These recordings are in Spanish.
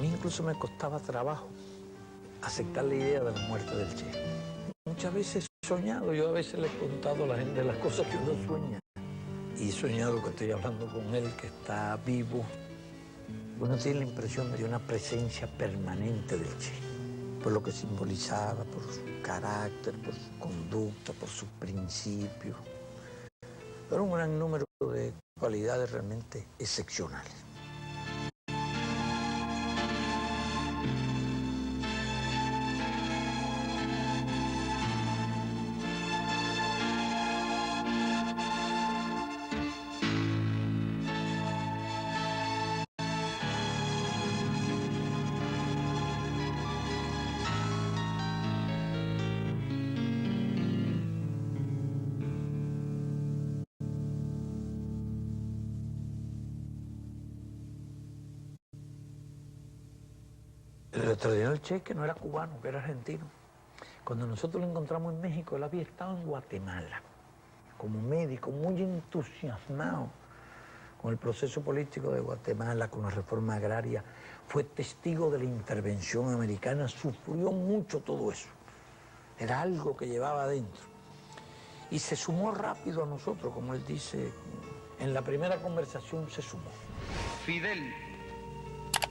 mí incluso me costaba trabajo aceptar la idea de la muerte del Che. Muchas veces he soñado, yo a veces le he contado a la gente las cosas que uno sueña. Y he soñado que estoy hablando con él, que está vivo. Uno tiene la impresión de una presencia permanente del Che, por lo que simbolizaba, por su carácter, por su conducta, por sus principios. Era un gran número de cualidades realmente excepcionales. El tradicional Che, que no era cubano, que era argentino. Cuando nosotros lo encontramos en México, él había estado en Guatemala como médico, muy entusiasmado con el proceso político de Guatemala, con la reforma agraria. Fue testigo de la intervención americana, sufrió mucho todo eso. Era algo que llevaba adentro. Y se sumó rápido a nosotros, como él dice, en la primera conversación se sumó. Fidel,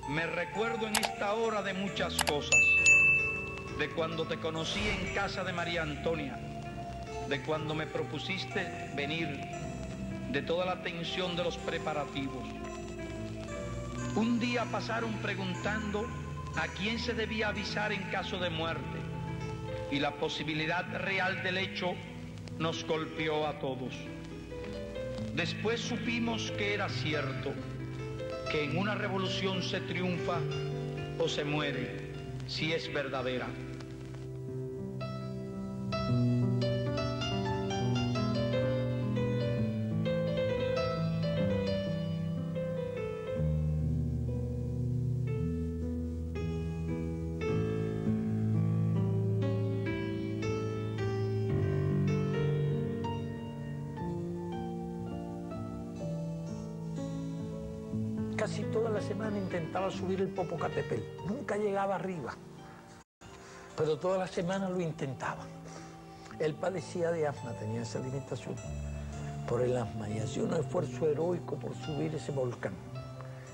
me recuerdo en esta hora de muchas cosas, de cuando te conocí en casa de María Antonia, de cuando me propusiste venir, de toda la tensión de los preparativos. Un día pasaron preguntando a quién se debía avisar en caso de muerte, y la posibilidad real del hecho nos golpeó a todos. Después supimos que era cierto, que en una revolución se triunfa o se muere, si es verdadera. Casi toda la semana intentaba subir el Popocatépetl. Nunca llegaba arriba, pero toda la semana lo intentaba. Él padecía de asma, tenía esa limitación por el asma y hacía un esfuerzo heroico por subir ese volcán.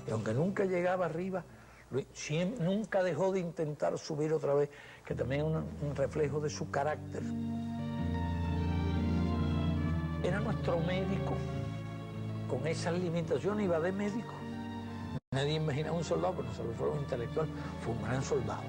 Y aunque nunca llegaba arriba, nunca dejó de intentar subir otra vez, que también es un reflejo de su carácter. Era nuestro médico. Con esas limitaciones iba de médico. Nadie imaginaba un soldado, pero nosotros fuimos intelectual, fue un gran soldado.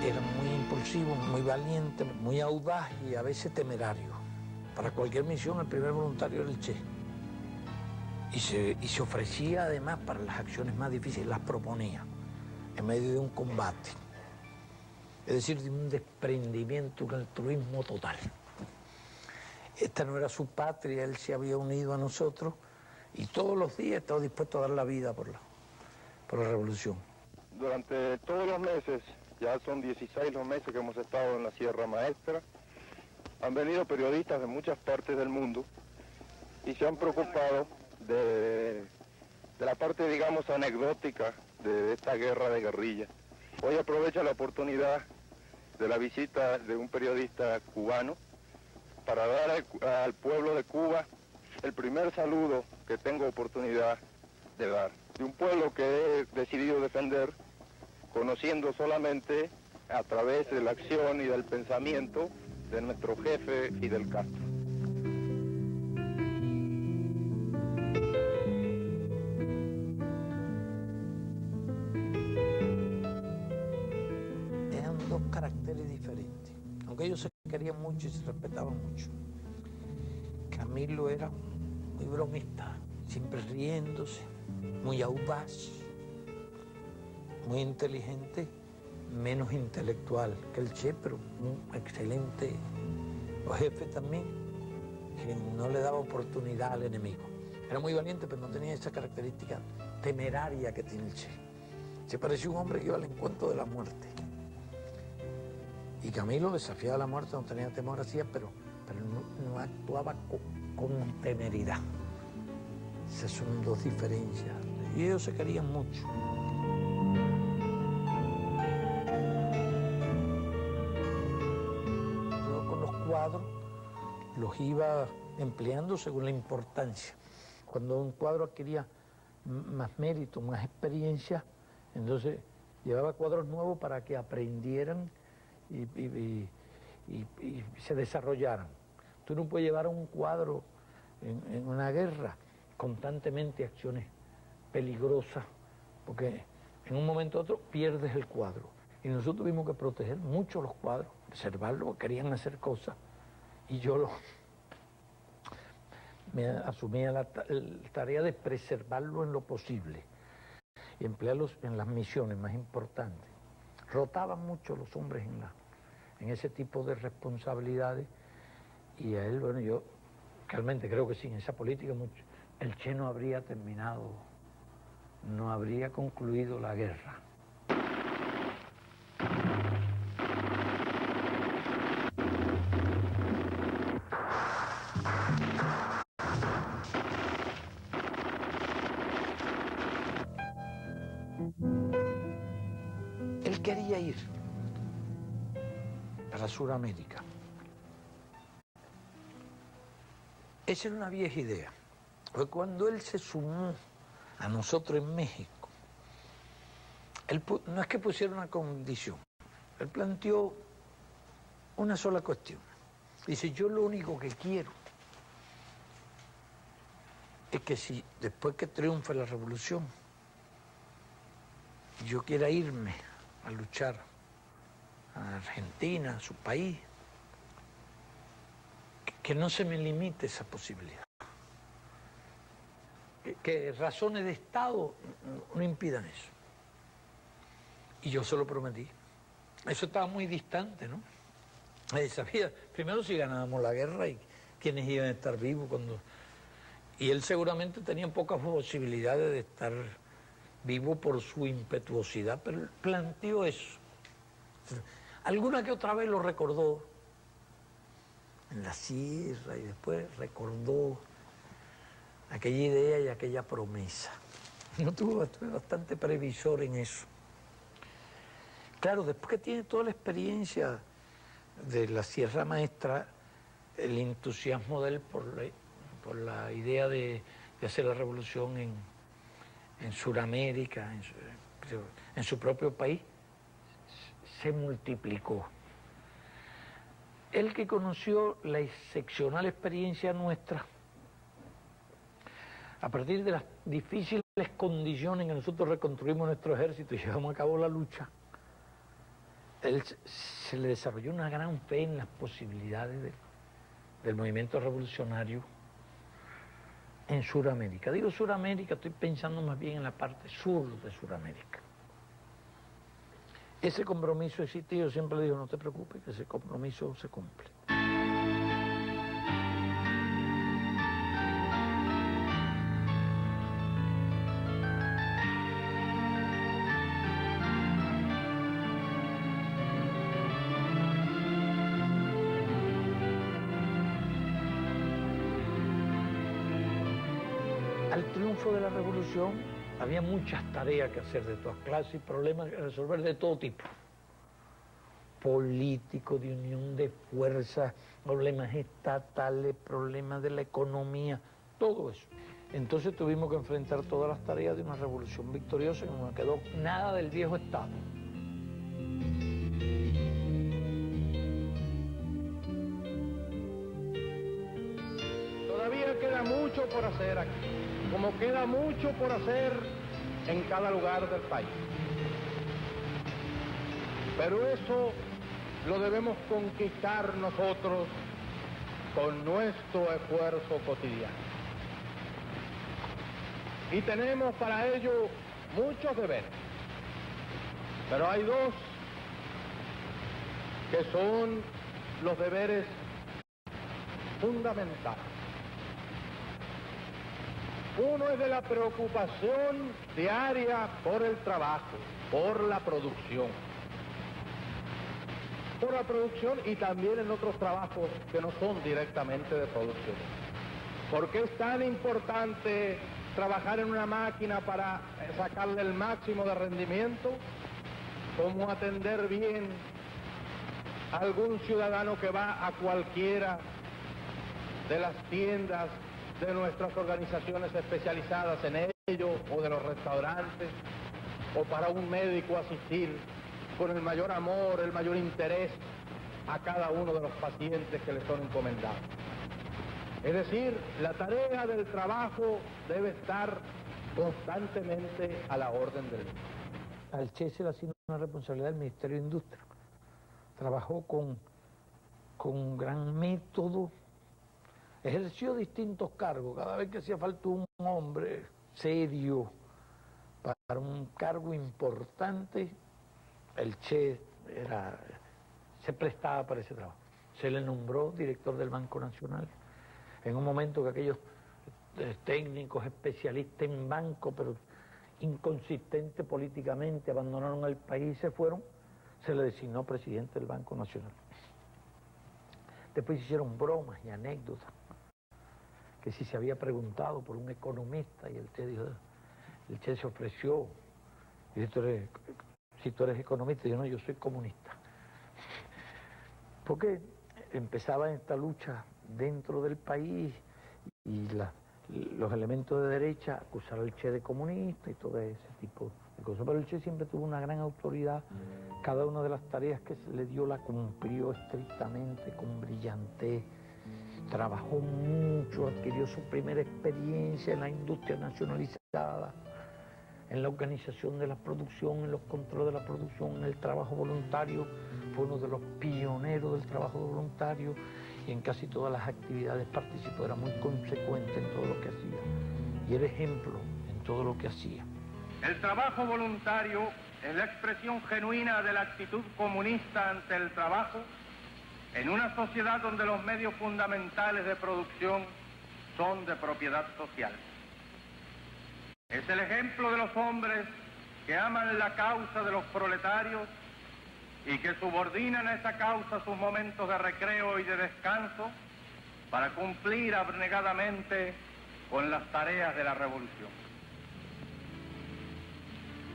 Era muy impulsivo, muy valiente, muy audaz y a veces temerario. Para cualquier misión, el primer voluntario era el Che. Y se ofrecía además para las acciones más difíciles, las proponía en medio de un combate. Es decir, de un desprendimiento, un altruismo total. Esta no era su patria, él se había unido a nosotros y todos los días estaba dispuesto a dar la vida por la revolución. Durante todos los meses, ya son 16 los meses que hemos estado en la Sierra Maestra, han venido periodistas de muchas partes del mundo y se han preocupado de la parte, digamos, anecdótica de esta guerra de guerrilla. Hoy aprovecho la oportunidad de la visita de un periodista cubano para dar al pueblo de Cuba el primer saludo que tengo oportunidad de dar. De un pueblo que he decidido defender, conociendo solamente a través de la acción y del pensamiento de nuestro jefe Fidel Castro. diferente. Aunque ellos se querían mucho y se respetaban mucho. Camilo era muy bromista, siempre riéndose, muy audaz, muy inteligente, menos intelectual que el Che, pero un excelente jefe también, que no le daba oportunidad al enemigo. Era muy valiente, pero no tenía esa característica temeraria que tiene el Che. Se parecía un hombre que iba al encuentro de la muerte. Y Camilo desafiaba la muerte, no tenía temor así, pero no actuaba con temeridad. Esas son dos diferencias. Y ellos se querían mucho. Yo con los cuadros los iba empleando según la importancia. Cuando un cuadro adquiría más mérito, más experiencia, entonces llevaba cuadros nuevos para que aprendieran y se desarrollaran. Tú no puedes llevar un cuadro en una guerra constantemente acciones peligrosas, porque en un momento u otro pierdes el cuadro. Y nosotros tuvimos que proteger mucho los cuadros, preservarlos, querían hacer cosas, y yo me asumía la tarea de preservarlo en lo posible y emplearlos en las misiones más importantes. Rotaban mucho los hombres en ese tipo de responsabilidades, y a él, bueno, yo realmente creo que sin esa política el Che no habría terminado, no habría concluido la guerra. Él quería ir para Sudamérica. Esa era una vieja idea. Fue cuando él se sumó a nosotros en México. Él no es que pusiera una condición, él planteó una sola cuestión. Dice, yo lo único que quiero es que si después que triunfe la revolución, yo quiera irme a luchar a Argentina, a su país, que no se me limite esa posibilidad. Que razones de Estado no impidan eso. Y yo se lo prometí. Eso estaba muy distante, ¿no? Sabía, primero si ganábamos la guerra y quiénes iban a estar vivos cuando... Y él seguramente tenía pocas posibilidades de estar vivo por su impetuosidad, pero él planteó eso. Alguna que otra vez lo recordó en la sierra y después recordó aquella idea y aquella promesa. No tuve bastante previsor en eso. Claro, después que tiene toda la experiencia de la Sierra Maestra, el entusiasmo de él por la idea de hacer la revolución en Sudamérica, en su propio país, se multiplicó. Él que conoció la excepcional experiencia nuestra, a partir de las difíciles condiciones en que nosotros reconstruimos nuestro ejército y llevamos a cabo la lucha, él se le desarrolló una gran fe en las posibilidades del movimiento revolucionario en Sudamérica. Digo Sudamérica, estoy pensando más bien en la parte sur de Sudamérica. Ese compromiso existe, yo siempre le digo, no te preocupes, que ese compromiso se cumple. Al triunfo de la revolución había muchas tareas que hacer de todas clases y problemas que resolver de todo tipo. Políticos, de unión de fuerzas, problemas estatales, problemas de la economía, todo eso. Entonces tuvimos que enfrentar todas las tareas de una revolución victoriosa que no quedó nada del viejo Estado. Todavía queda mucho por hacer aquí, como queda mucho por hacer en cada lugar del país. Pero eso lo debemos conquistar nosotros con nuestro esfuerzo cotidiano. Y tenemos para ello muchos deberes, pero hay dos que son los deberes fundamentales. Uno es de la preocupación diaria por el trabajo, por la producción. Por la producción y también en otros trabajos que no son directamente de producción. ¿Por qué es tan importante trabajar en una máquina para sacarle el máximo de rendimiento? Como atender bien a algún ciudadano que va a cualquiera de las tiendas de nuestras organizaciones especializadas en ello, o de los restaurantes, o para un médico asistir con el mayor amor, el mayor interés a cada uno de los pacientes que le son encomendados. Es decir, la tarea del trabajo debe estar constantemente a la orden del día. Al Che se le asignó una responsabilidad del Ministerio de Industria. Trabajó con gran método, ejerció distintos cargos. Cada vez que hacía falta un hombre serio para un cargo importante, el Che se prestaba para ese trabajo. Se le nombró director del Banco Nacional. En un momento que aquellos técnicos especialistas en banco, pero inconsistentes políticamente, abandonaron el país y se fueron, se le designó presidente del Banco Nacional. Después se hicieron bromas y anécdotas, que si se había preguntado por un economista, y el Che se ofreció, y si tú eres economista, yo no, yo soy comunista. Porque empezaba esta lucha dentro del país y los elementos de derecha acusaron al Che de comunista y todo ese tipo de cosas. Pero el Che siempre tuvo una gran autoridad. Cada una de las tareas que se le dio la cumplió estrictamente, con brillantez. Trabajó mucho, adquirió su primera experiencia en la industria nacionalizada, en la organización de la producción, en los controles de la producción, en el trabajo voluntario. Fue uno de los pioneros del trabajo voluntario y en casi todas las actividades participó. Era muy consecuente en todo lo que hacía y era ejemplo en todo lo que hacía. El trabajo voluntario es la expresión genuina de la actitud comunista ante el trabajo en una sociedad donde los medios fundamentales de producción son de propiedad social. Es el ejemplo de los hombres que aman la causa de los proletarios y que subordinan a esa causa sus momentos de recreo y de descanso para cumplir abnegadamente con las tareas de la revolución.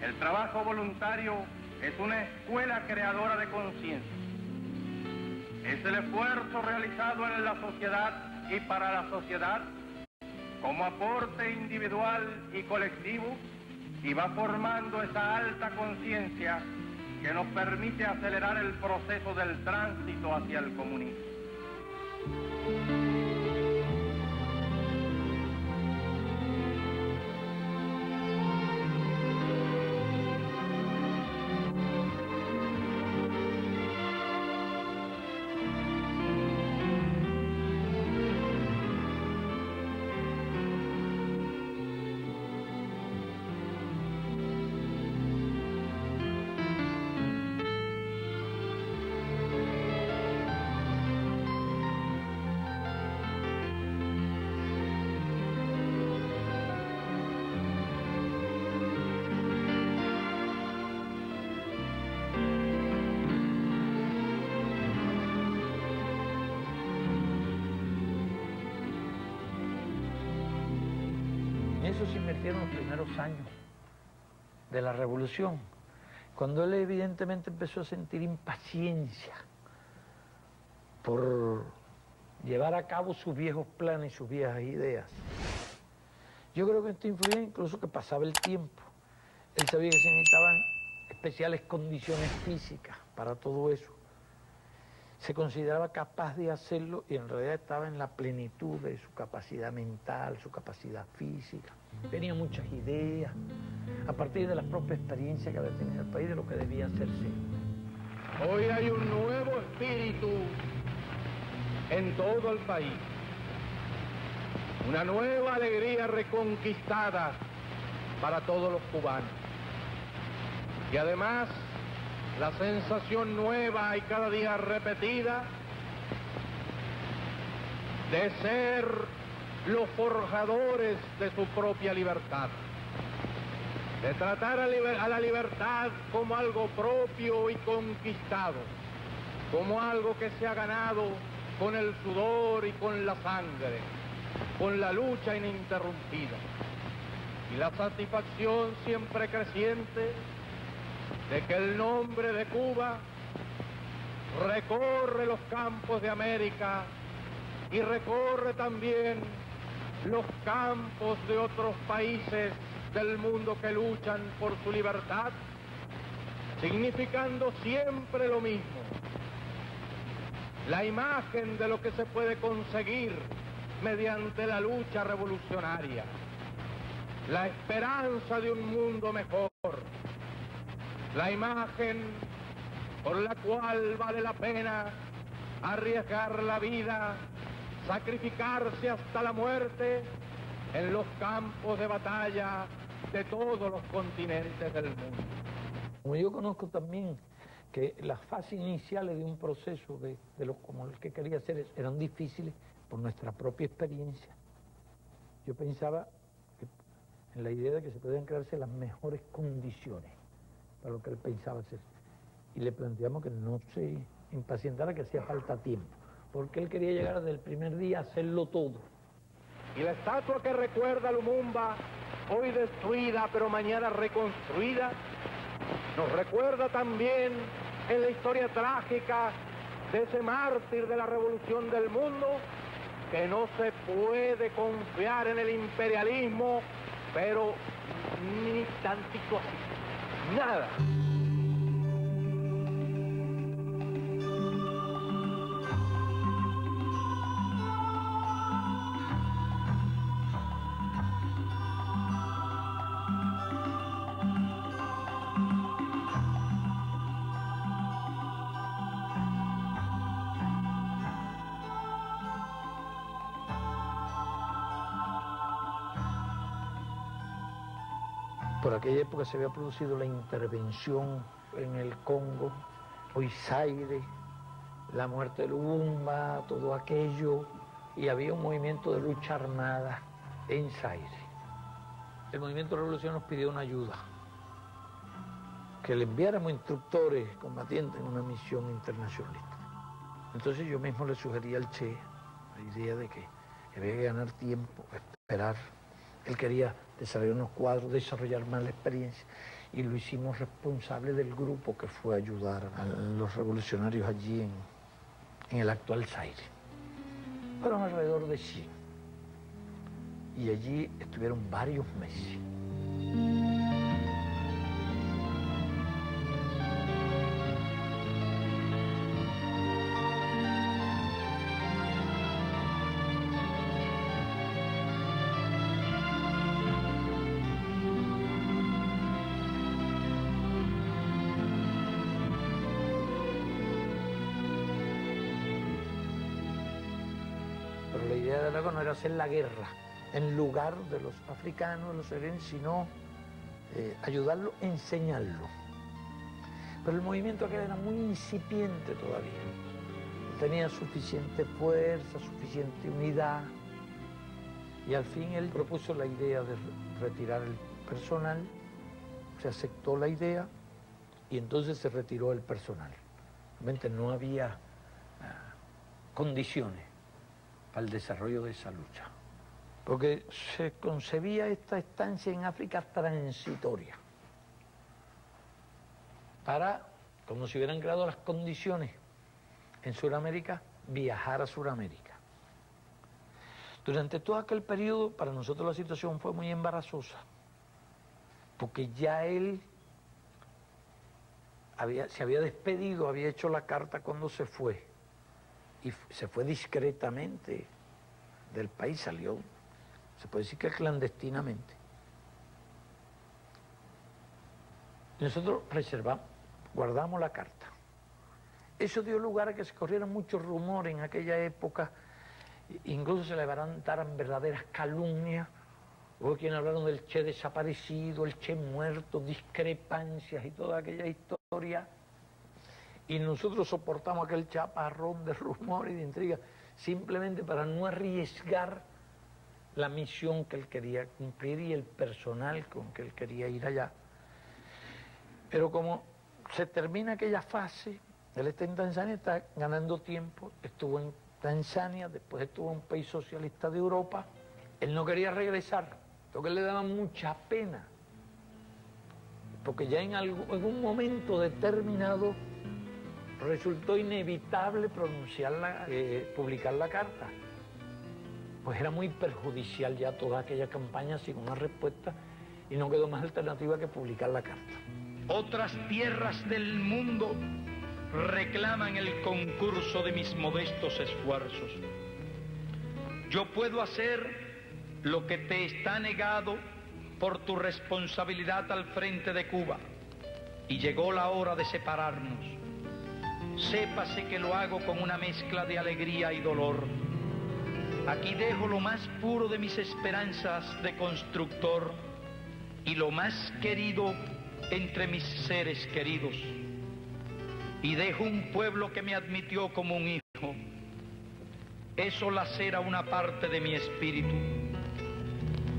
El trabajo voluntario es una escuela creadora de conciencia. Es el esfuerzo realizado en la sociedad y para la sociedad como aporte individual y colectivo, y va formando esa alta conciencia que nos permite acelerar el proceso del tránsito hacia el comunismo. Eso se invirtieron los primeros años de la revolución, cuando él evidentemente empezó a sentir impaciencia por llevar a cabo sus viejos planes y sus viejas ideas. Yo creo que esto influía incluso que pasaba el tiempo. Él sabía que se necesitaban especiales condiciones físicas para todo eso. Se consideraba capaz de hacerlo y en realidad estaba en la plenitud de su capacidad mental, su capacidad física. Tenía muchas ideas, a partir de la propia experiencia que había tenido el país de lo que debía hacerse. Hoy hay un nuevo espíritu en todo el país, una nueva alegría reconquistada para todos los cubanos. Y además, la sensación nueva y cada día repetida de ser los forjadores de su propia libertad, de tratar a la libertad como algo propio y conquistado, como algo que se ha ganado con el sudor y con la sangre, con la lucha ininterrumpida, y la satisfacción siempre creciente de que el nombre de Cuba recorre los campos de América y recorre también los campos de otros países del mundo que luchan por su libertad, significando siempre lo mismo: la imagen de lo que se puede conseguir mediante la lucha revolucionaria, la esperanza de un mundo mejor, la imagen por la cual vale la pena arriesgar la vida, sacrificarse hasta la muerte en los campos de batalla de todos los continentes del mundo. Como yo conozco también que las fases iniciales de un proceso como el que quería hacer eran difíciles por nuestra propia experiencia. Yo pensaba en la idea de que se podían crearse las mejores condiciones para lo que él pensaba hacer. Y le planteamos que no se impacientara, que hacía falta tiempo, porque él quería llegar desde el primer día a hacerlo todo. Y la estatua que recuerda a Lumumba, hoy destruida pero mañana reconstruida, nos recuerda también en la historia trágica de ese mártir de la revolución del mundo, que no se puede confiar en el imperialismo, pero ni tantito así, nada. Por aquella época se había producido la intervención en el Congo, hoy Zaire, la muerte de Lumumba, todo aquello, y había un movimiento de lucha armada en Zaire. El movimiento de revolución nos pidió una ayuda, que le enviáramos instructores combatientes en una misión internacionalista. Entonces yo mismo le sugerí al Che la idea de que había que ganar tiempo, esperar. Él quería desarrollar unos cuadros, desarrollar más la experiencia, y lo hicimos responsable del grupo que fue a ayudar a los revolucionarios allí en el actual Zaire. Fueron alrededor de 100, y allí estuvieron varios meses. Pero la idea de luego no era hacer la guerra en lugar de los africanos, de los serenos, sino ayudarlo, enseñarlo. Pero el movimiento aquel era muy incipiente todavía. No tenía suficiente fuerza, suficiente unidad. Y al fin él propuso la idea de retirar el personal, se aceptó la idea y entonces se retiró el personal. Realmente no había condiciones para el desarrollo de esa lucha, porque se concebía esta estancia en África transitoria, para, como si hubieran creado las condiciones en Sudamérica, viajar a Sudamérica. Durante todo aquel periodo, para nosotros la situación fue muy embarazosa, porque ya él se había despedido, había hecho la carta cuando se fue, y se fue discretamente del país, salió, se puede decir que clandestinamente. Nosotros guardamos la carta, Eso dio lugar a que se corrieran muchos rumores en aquella época, incluso se levantaran verdaderas calumnias. Hubo quienes hablaron del Che desaparecido, el Che muerto, discrepancias y toda aquella historia. Y nosotros soportamos aquel chaparrón de rumores y de intrigas simplemente para no arriesgar la misión que él quería cumplir y el personal con que él quería ir allá. Pero como se termina aquella fase, él está en Tanzania, está ganando tiempo, estuvo en Tanzania, después estuvo en un país socialista de Europa, él no quería regresar, lo que le daba mucha pena, porque ya en un momento determinado resultó inevitable publicar la carta. Pues era muy perjudicial ya toda aquella campaña sin una respuesta y no quedó más alternativa que publicar la carta. Otras tierras del mundo reclaman el concurso de mis modestos esfuerzos. Yo puedo hacer lo que te está negado por tu responsabilidad al frente de Cuba y llegó la hora de separarnos. Sépase que lo hago con una mezcla de alegría y dolor. Aquí dejo lo más puro de mis esperanzas de constructor y lo más querido entre mis seres queridos. Y dejo un pueblo que me admitió como un hijo. Eso lacera una parte de mi espíritu.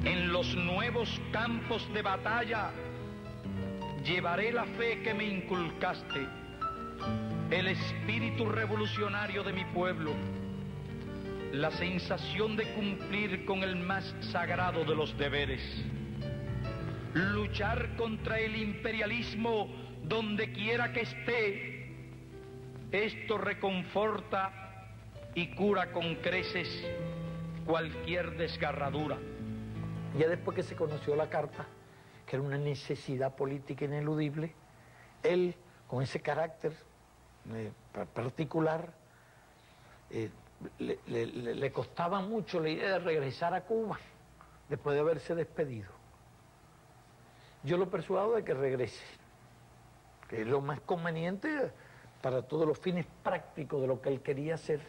En los nuevos campos de batalla llevaré la fe que me inculcaste, el espíritu revolucionario de mi pueblo, la sensación de cumplir con el más sagrado de los deberes, luchar contra el imperialismo donde quiera que esté. Esto reconforta y cura con creces cualquier desgarradura. Ya después que se conoció la carta, que era una necesidad política ineludible, él, con ese carácter particular, le costaba mucho la idea de regresar a Cuba después de haberse despedido. Yo lo persuado de que regrese, que es lo más conveniente para todos los fines prácticos de lo que él quería hacer.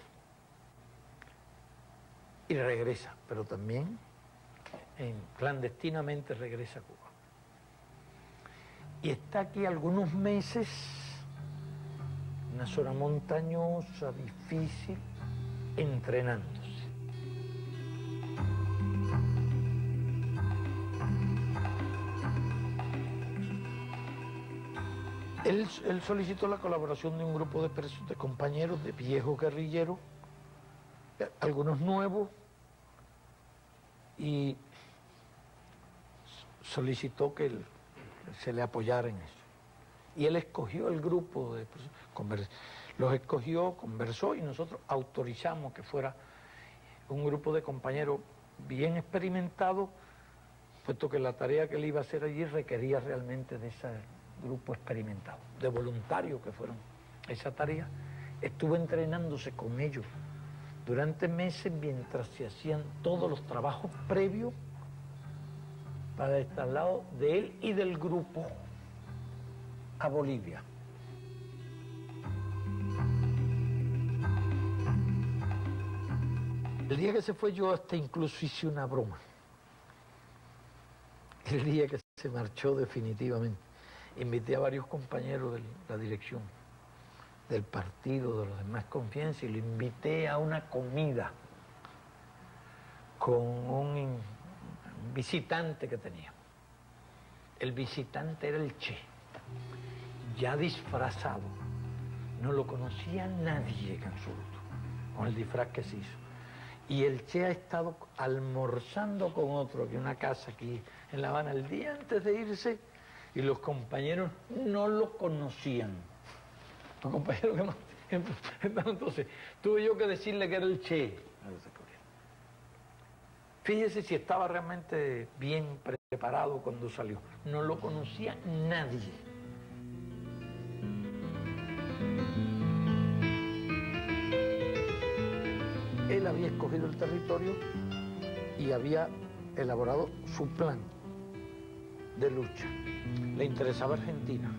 Y regresa, pero también clandestinamente regresa a Cuba. Y está aquí algunos meses, una zona montañosa, difícil, entrenándose. Él solicitó la colaboración de un grupo de compañeros, de viejos guerrilleros, algunos nuevos, y solicitó que se le apoyara en eso. Y él escogió el grupo de personas, los escogió, conversó y nosotros autorizamos que fuera un grupo de compañeros bien experimentados, puesto que la tarea que él iba a hacer allí requería realmente de ese grupo experimentado, de voluntarios que fueron esa tarea. Estuvo entrenándose con ellos durante meses mientras se hacían todos los trabajos previos para el traslado de él y del grupo a Bolivia. El día que se fue yo hasta incluso hice una broma. El día que se marchó definitivamente, invité a varios compañeros de la dirección del partido, de los demás confianza, y lo invité a una comida con un visitante que tenía. El visitante era el Che, ya disfrazado. No lo conocía nadie en absoluto, con el disfraz que se hizo. Y el Che ha estado almorzando con otro en una casa aquí en La Habana el día antes de irse, y los compañeros no lo conocían. Los compañeros que más... Entonces, tuve yo que decirle que era el Che. Fíjese si estaba realmente bien preparado cuando salió. No lo conocía nadie. Él había escogido el territorio y había elaborado su plan de lucha. Le interesaba Argentina.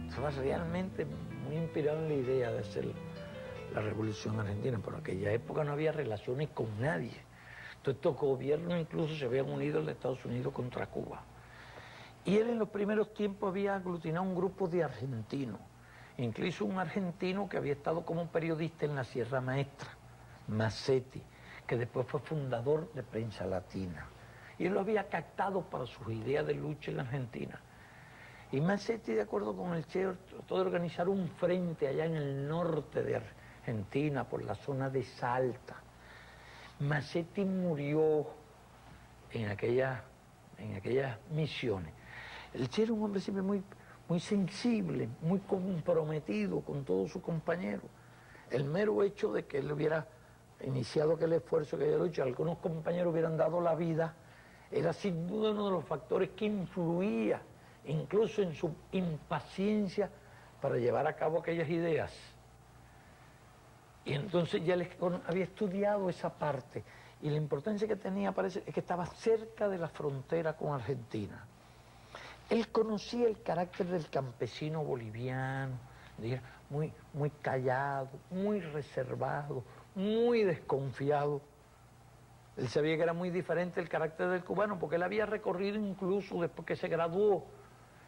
Estaba realmente muy inspirado en la idea de hacer la revolución argentina, pero en aquella época no había relaciones con nadie. Entonces estos gobiernos incluso se habían unido al Estados Unidos contra Cuba. Y él en los primeros tiempos había aglutinado un grupo de argentinos, incluso un argentino que había estado como periodista en la Sierra Maestra, Massetti, que después fue fundador de Prensa Latina. Y él lo había captado para sus ideas de lucha en Argentina. Y Massetti, de acuerdo con el Che, trató de organizar un frente allá en el norte de Argentina, por la zona de Salta. Massetti murió en aquellas misiones. El Che era un hombre siempre muy sensible, muy comprometido con todos sus compañeros. El mero hecho de que él hubiera iniciado aquel esfuerzo, aquella lucha, algunos compañeros hubieran dado la vida, era sin duda uno de los factores que influía incluso en su impaciencia para llevar a cabo aquellas ideas. Y entonces ya él había estudiado esa parte, y la importancia que tenía, parece, es que estaba cerca de la frontera con Argentina. Él conocía el carácter del campesino boliviano, muy callado, muy reservado, muy desconfiado. Él sabía que era muy diferente el carácter del cubano, porque él había recorrido incluso después que se graduó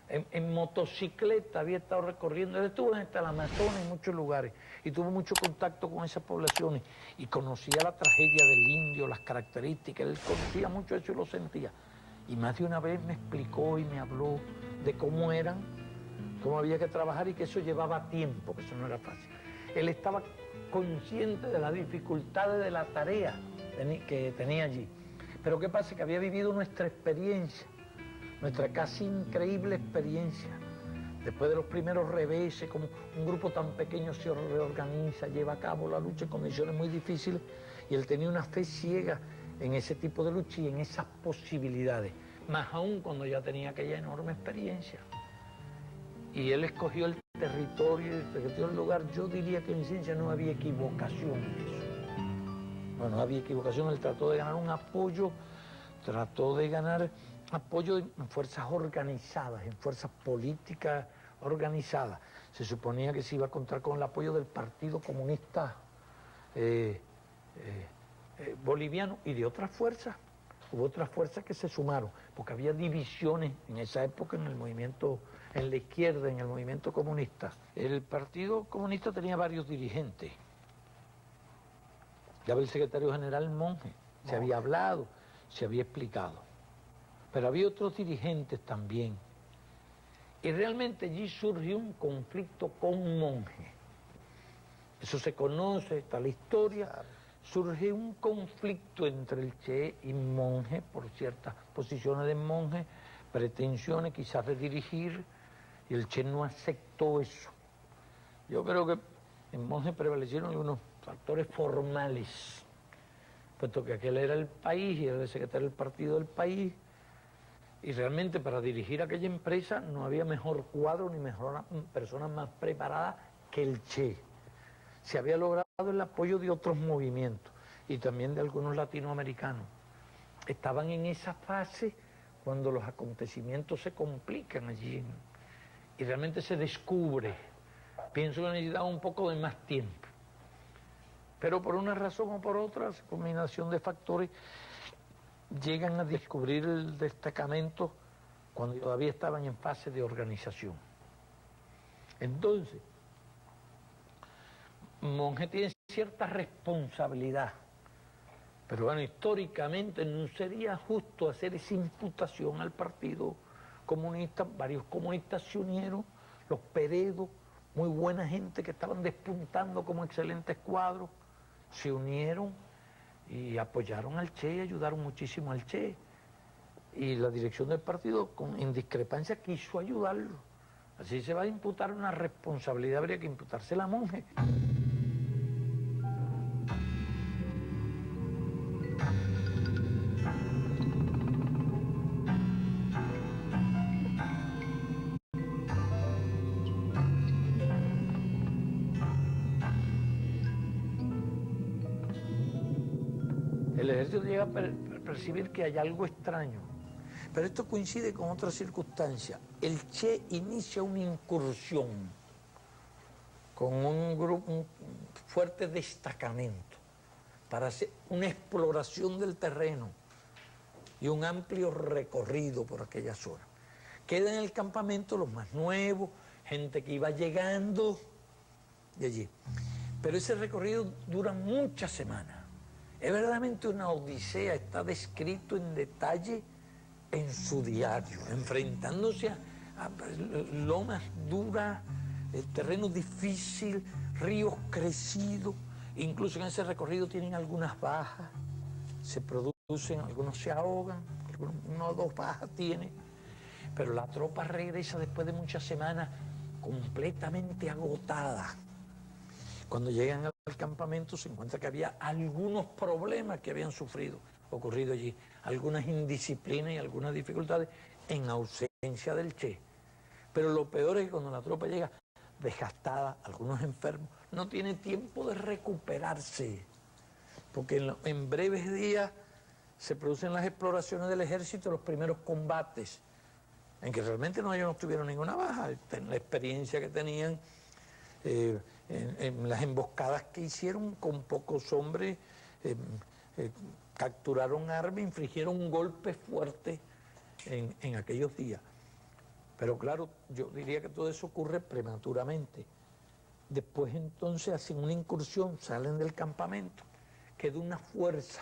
en motocicleta, había estado recorriendo, él estuvo en el Amazonas, en muchos lugares, y tuvo mucho contacto con esas poblaciones, y conocía la tragedia del indio, las características, él conocía mucho eso y lo sentía. Y más de una vez me explicó y me habló de cómo eran, cómo había que trabajar y que eso llevaba tiempo, que eso no era fácil. Él estaba consciente de las dificultades de la tarea que tenía allí. Pero ¿qué pasa? Que había vivido nuestra experiencia, nuestra casi increíble experiencia. Después de los primeros reveses, como un grupo tan pequeño se reorganiza, lleva a cabo la lucha en condiciones muy difíciles, y él tenía una fe ciega en ese tipo de lucha y en esas posibilidades, más aún cuando ya tenía aquella enorme experiencia. Y él escogió el territorio y escogió el lugar. Yo diría que en ciencia no había equivocación en eso. No había equivocación. Él trató de ganar un apoyo, trató de ganar apoyo en fuerzas organizadas, en fuerzas políticas organizadas. Se suponía que se iba a contar con el apoyo del Partido Comunista boliviano y de otras fuerzas. Hubo otras fuerzas que se sumaron, porque había divisiones en esa época en el movimiento, en la izquierda, en el movimiento comunista. El Partido Comunista tenía varios dirigentes. Ya el secretario general Monge, se había hablado, se había explicado. Pero había otros dirigentes también. Y realmente allí surgió un conflicto con Monge. Eso se conoce, está la historia. Surge un conflicto entre el Che y Monge por ciertas posiciones de Monge, pretensiones quizás de dirigir, y el Che no aceptó eso. Yo creo que en Monge prevalecieron algunos factores formales, puesto que aquel era el país y era el secretario del partido del país, y realmente para dirigir aquella empresa no había mejor cuadro ni mejor persona más preparada que el Che. Se había logrado el apoyo de otros movimientos y también de algunos latinoamericanos. Estaban en esa fase cuando los acontecimientos se complican allí y realmente se descubre. Pienso que necesitaba un poco de más tiempo. Pero por una razón o por otra, combinación de factores, llegan a descubrir el destacamento cuando todavía estaban en fase de organización. Entonces, Monge tiene cierta responsabilidad, pero bueno, históricamente no sería justo hacer esa imputación al Partido Comunista. Varios comunistas se unieron, los Peredo, muy buena gente que estaban despuntando como excelentes cuadros, se unieron y apoyaron al Che y ayudaron muchísimo al Che. Y la dirección del partido, en discrepancia, quiso ayudarlo. Así se va a imputar una responsabilidad, habría que imputársela a Monge. El ejército llega a percibir que hay algo extraño. Pero esto coincide con otra circunstancia. El Che inicia una incursión con un grupo, un fuerte destacamento para hacer una exploración del terreno y un amplio recorrido por aquella zona. Quedan en el campamento los más nuevos, gente que iba llegando de allí. Pero ese recorrido dura muchas semanas. Es verdaderamente una odisea, está descrito en detalle en su diario, enfrentándose a lomas duras, terreno difícil, ríos crecidos. Incluso en ese recorrido tienen algunas bajas, se producen, algunos se ahogan, una o dos bajas tiene, pero la tropa regresa después de muchas semanas completamente agotada. Cuando llegan al campamento se encuentra que había algunos problemas que habían ocurrido allí, algunas indisciplinas y algunas dificultades en ausencia del Che. Pero lo peor es que cuando la tropa llega desgastada, algunos enfermos, no tiene tiempo de recuperarse, porque en breves días se producen las exploraciones del ejército, los primeros combates, en que realmente ellos no tuvieron ninguna baja, la experiencia que tenían en las emboscadas que hicieron con pocos hombres, capturaron armas, infligieron un golpe fuerte en aquellos días. Pero claro, yo diría que todo eso ocurre prematuramente. Después entonces hacen una incursión, salen del campamento, queda una fuerza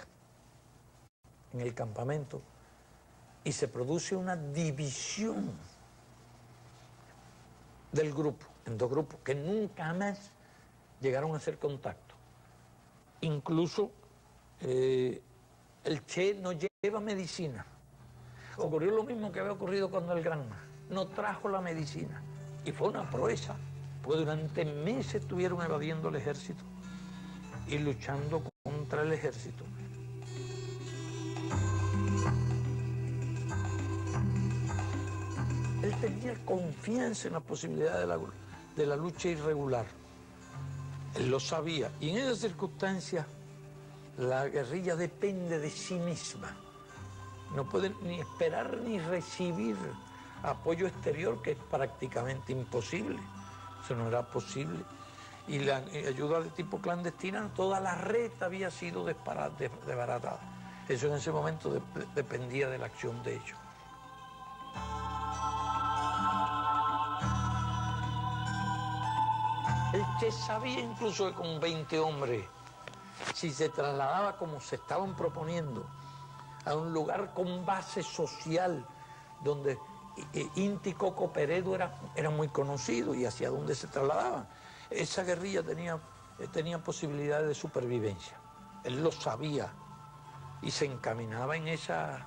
en el campamento y se produce una división del grupo, en dos grupos, que nunca más llegaron a hacer contacto. Incluso el Che no lleva medicina. Ocurrió lo mismo que había ocurrido cuando el Granma no trajo la medicina. Y fue una proeza, porque durante meses estuvieron evadiendo el ejército y luchando contra el ejército. Él tenía confianza en la posibilidad de la lucha irregular. Él lo sabía. Y en esas circunstancias, la guerrilla depende de sí misma. No puede ni esperar ni recibir apoyo exterior, que es prácticamente imposible. Eso no era posible. Y la ayuda de tipo clandestina, toda la red había sido desbaratada. Eso en ese momento dependía de la acción de ellos. El Che sabía incluso que con 20 hombres, si se trasladaba como se estaban proponiendo, a un lugar con base social, donde Inti Coco Peredo era muy conocido y hacia donde se trasladaban, esa guerrilla tenía posibilidades de supervivencia. Él lo sabía y se encaminaba en esa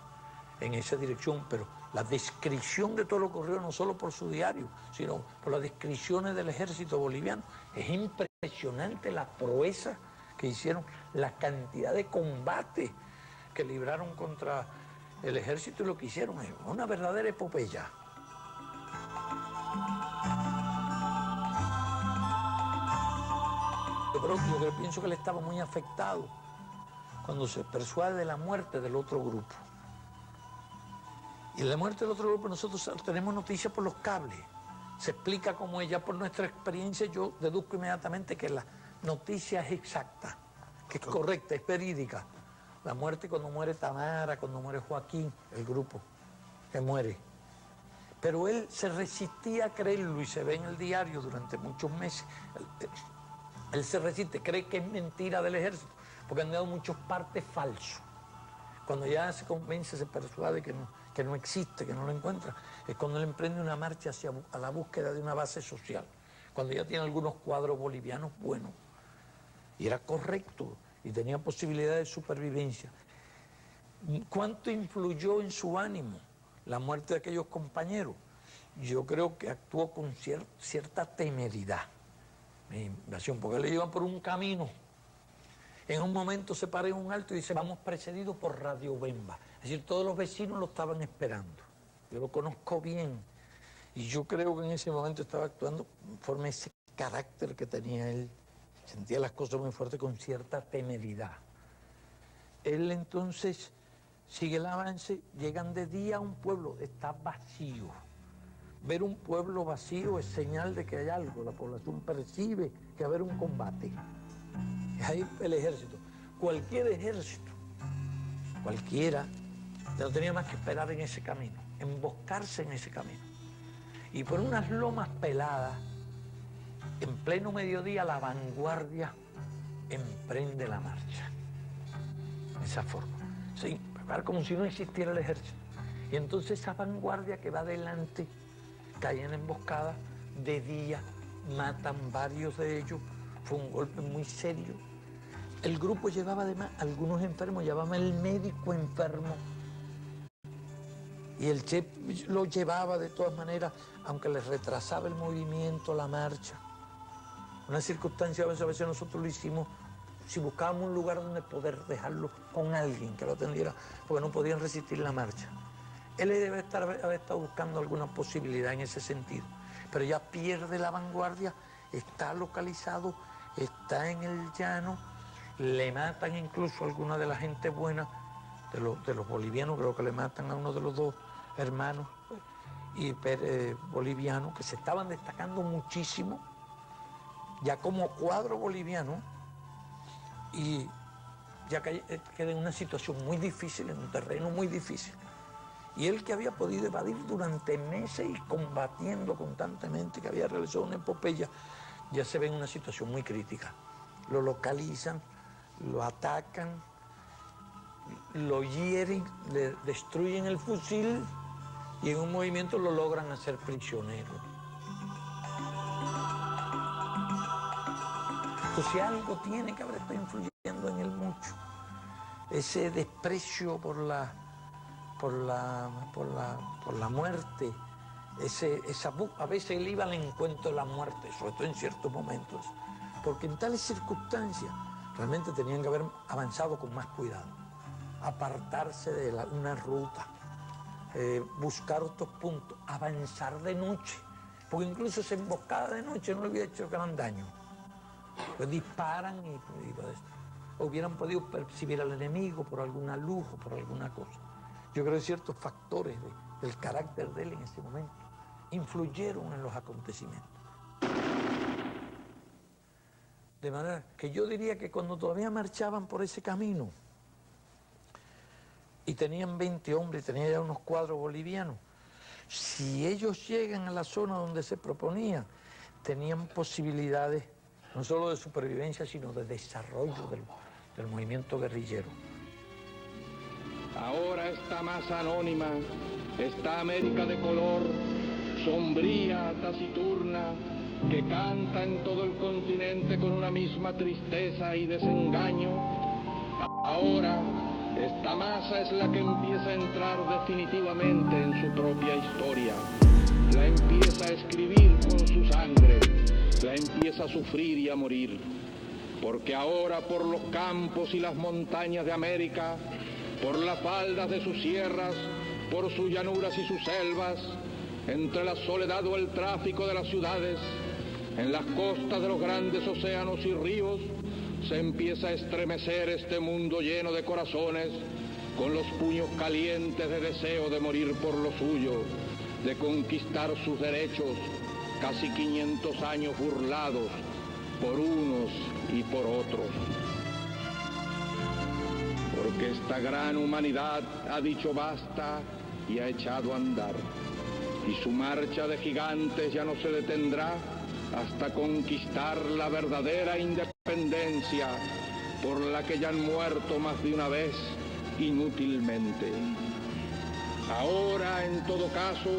dirección, pero la descripción de todo lo que ocurrió, no solo por su diario, sino por las descripciones del ejército boliviano, es impresionante la proeza que hicieron, la cantidad de combates que libraron contra el ejército y lo que hicieron es una verdadera epopeya. Yo pienso que él estaba muy afectado cuando se persuade de la muerte del otro grupo. Y la muerte del otro grupo nosotros tenemos noticias por los cables. Se explica cómo ella, por nuestra experiencia, yo deduzco inmediatamente que la noticia es exacta, que es correcta, es verídica. La muerte cuando muere Tamara, cuando muere Joaquín, el grupo que muere. Pero él se resistía a creerlo y se ve en el diario durante muchos meses. Él se resiste, cree que es mentira del ejército, porque han dado muchos partes falsos. Cuando ya se convence, se persuade que no existe, que no lo encuentra, es cuando él emprende una marcha hacia la búsqueda de una base social, cuando ya tiene algunos cuadros bolivianos buenos. Y era correcto y tenía posibilidad de supervivencia. ¿Cuánto influyó en su ánimo la muerte de aquellos compañeros? Yo creo que actuó con cierta temeridad, porque le iban por un camino. En un momento se para en un alto y dice, vamos precedidos por Radio Bemba. Es decir, todos los vecinos lo estaban esperando. Yo lo conozco bien. Y yo creo que en ese momento estaba actuando conforme ese carácter que tenía él. Sentía las cosas muy fuertes con cierta temeridad. Él entonces sigue el avance, llegan de día a un pueblo, está vacío. Ver un pueblo vacío es señal de que hay algo, la población percibe que va a haber un combate. Es ahí el ejército. Cualquier ejército, cualquiera, no tenía más que esperar en ese camino, emboscarse en ese camino. Y por unas lomas peladas, en pleno mediodía, la vanguardia emprende la marcha. De esa forma. Sí, como si no existiera el ejército. Y entonces esa vanguardia que va adelante cae en emboscada, de día matan varios de ellos, fue un golpe muy serio. El grupo llevaba además algunos enfermos, llevaba el médico enfermo. Y el Che lo llevaba de todas maneras, aunque les retrasaba el movimiento, la marcha. Una circunstancia, a veces nosotros lo hicimos, si buscábamos un lugar donde poder dejarlo con alguien que lo atendiera, porque no podían resistir la marcha. Él debe haber estado buscando alguna posibilidad en ese sentido, pero ya pierde la vanguardia, está localizado, está en el llano, le matan incluso a alguna de la gente buena, de los bolivianos, creo que le matan a uno de los dos hermanos bolivianos, que se estaban destacando muchísimo, ya como cuadro boliviano, y ya queda en una situación muy difícil, en un terreno muy difícil. Y él, que había podido evadir durante meses y combatiendo constantemente, que había realizado una epopeya, ya se ve en una situación muy crítica. Lo localizan, lo atacan, lo hieren, le destruyen el fusil y en un movimiento lo logran hacer prisionero. Entonces algo tiene que haber estado influyendo en él mucho. Ese desprecio por la muerte, a veces él iba al encuentro de la muerte, sobre todo en ciertos momentos, porque en tales circunstancias realmente tenían que haber avanzado con más cuidado, apartarse de una ruta, buscar otros puntos, avanzar de noche, porque incluso esa emboscada de noche no le hubiera hecho gran daño. Pues disparan y hubieran podido percibir al enemigo por alguna luz o por alguna cosa. Yo creo que ciertos factores del carácter de él en ese momento influyeron en los acontecimientos. De manera que yo diría que cuando todavía marchaban por ese camino y tenían 20 hombres, tenían ya unos cuadros bolivianos, si ellos llegan a la zona donde se proponían, tenían posibilidades no solo de supervivencia, sino de desarrollo del movimiento guerrillero. Ahora esta masa anónima, esta América de color, sombría, taciturna, que canta en todo el continente con una misma tristeza y desengaño, ahora esta masa es la que empieza a entrar definitivamente en su propia historia. La empieza a escribir con su sangre, la empieza a sufrir y a morir, porque ahora por los campos y las montañas de América, por las faldas de sus sierras, por sus llanuras y sus selvas, entre la soledad o el tráfico de las ciudades, en las costas de los grandes océanos y ríos, se empieza a estremecer este mundo lleno de corazones, con los puños calientes de deseo de morir por lo suyo, de conquistar sus derechos, casi 500 años burlados por unos y por otros. Porque esta gran humanidad ha dicho basta y ha echado a andar, y su marcha de gigantes ya no se detendrá hasta conquistar la verdadera independencia por la que ya han muerto más de una vez inútilmente. Ahora, en todo caso,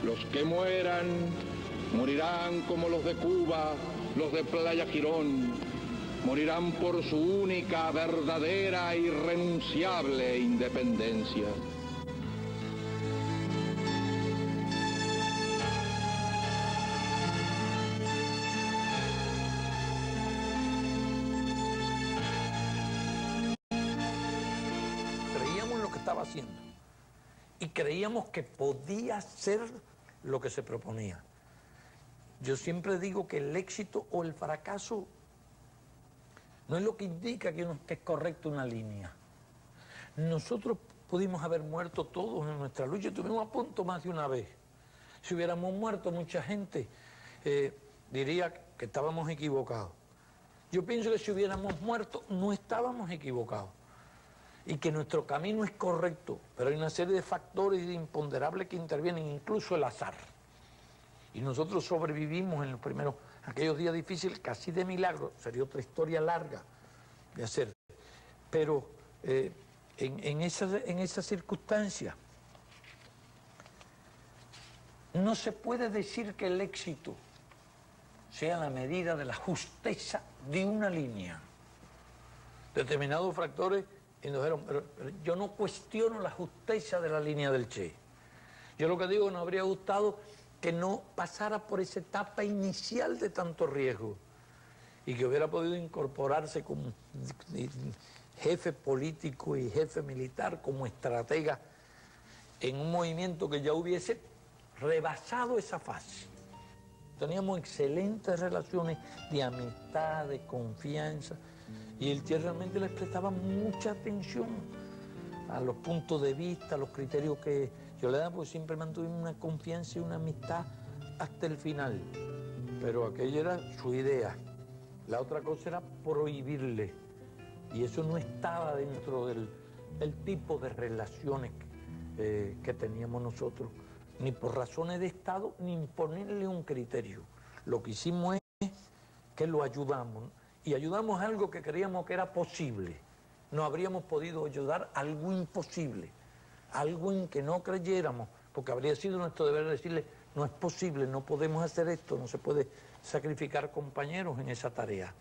los que mueran morirán como los de Cuba, los de Playa Girón, morirán por su única, verdadera, irrenunciable independencia. Creíamos en lo que estaba haciendo y creíamos que podía ser lo que se proponía. Yo siempre digo que el éxito o el fracaso no es lo que indica que es correcta una línea. Nosotros pudimos haber muerto todos en nuestra lucha, estuvimos a punto más de una vez. Si hubiéramos muerto, mucha gente diría que estábamos equivocados. Yo pienso que si hubiéramos muerto, no estábamos equivocados. Y que nuestro camino es correcto, pero hay una serie de factores imponderables que intervienen, incluso el azar. Y nosotros sobrevivimos en los primeros, aquellos días difíciles, casi de milagro. Sería otra historia larga de hacer. Pero en esa circunstancia, no se puede decir que el éxito sea la medida de la justeza de una línea. Determinados factores indujeron, pero yo no cuestiono la justeza de la línea del Che. Yo lo que digo, nos habría gustado que no pasara por esa etapa inicial de tanto riesgo y que hubiera podido incorporarse como jefe político y jefe militar, como estratega, en un movimiento que ya hubiese rebasado esa fase. Teníamos excelentes relaciones de amistad, de confianza, y el Che realmente les prestaba mucha atención a los puntos de vista, a los criterios que yo le daba, porque siempre mantuvimos una confianza y una amistad hasta el final. Pero aquella era su idea. La otra cosa era prohibirle, y eso no estaba dentro del tipo de relaciones que teníamos nosotros, ni por razones de Estado, ni imponerle un criterio. Lo que hicimos es que lo ayudamos, y ayudamos a algo que creíamos que era posible. No habríamos podido ayudar a algo imposible, algo en que no creyéramos, porque habría sido nuestro deber decirle, no es posible, no podemos hacer esto, no se puede sacrificar compañeros en esa tarea.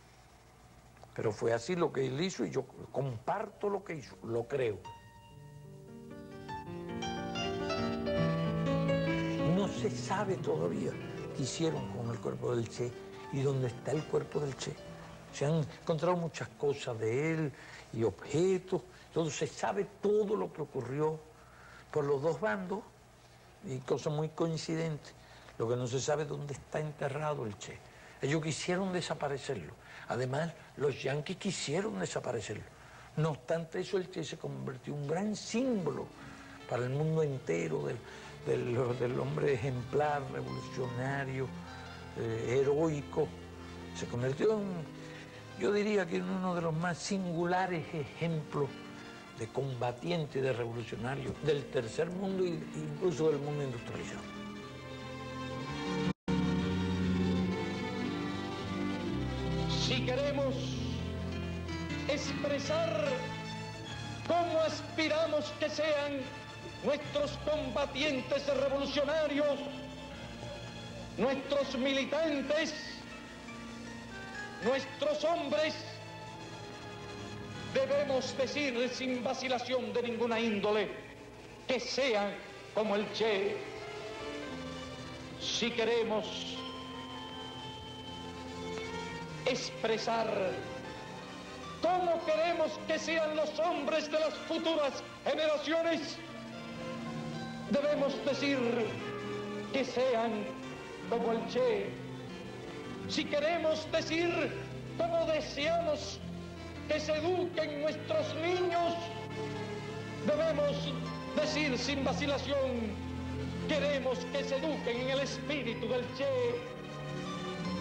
Pero fue así lo que él hizo, y yo comparto lo que hizo, lo creo. No se sabe todavía qué hicieron con el cuerpo del Che y dónde está el cuerpo del Che. Se han encontrado muchas cosas de él y objetos, entonces se sabe todo lo que ocurrió por los dos bandos y cosas muy coincidentes. Lo que no se sabe es dónde está enterrado el Che. Ellos quisieron desaparecerlo. Además, los yanquis quisieron desaparecerlo. No obstante eso, el Che se convirtió en un gran símbolo para el mundo entero del hombre ejemplar, revolucionario, heroico. Se convirtió en, yo diría que en uno de los más singulares ejemplos de combatiente y de revolucionario del tercer mundo e incluso del mundo industrializado. Si queremos expresar cómo aspiramos que sean nuestros combatientes revolucionarios, nuestros militantes, nuestros hombres, debemos decir sin vacilación de ninguna índole que sean como el Che. Si queremos expresar cómo queremos que sean los hombres de las futuras generaciones, debemos decir que sean como el Che. Si queremos decir cómo deseamos que se eduquen nuestros niños, debemos decir sin vacilación, queremos que se eduquen en el espíritu del Che.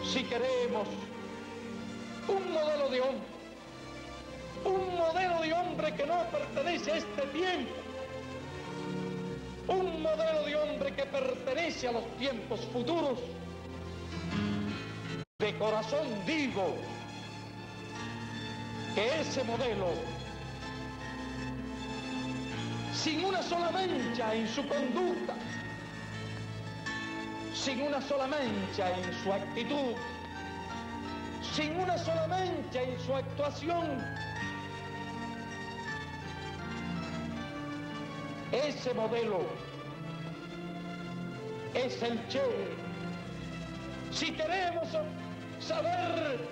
Si queremos un modelo de hombre que no pertenece a este tiempo, un modelo de hombre que pertenece a los tiempos futuros, de corazón digo que ese modelo, sin una sola mancha en su conducta, sin una sola mancha en su actitud, sin una sola mancha en su actuación, ese modelo es el Che. Si queremos saber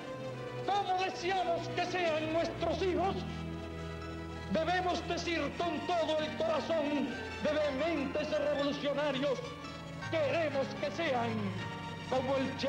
cómo deseamos que sean nuestros hijos, debemos decir con todo el corazón de vehementes revolucionarios, queremos que sean como el Che.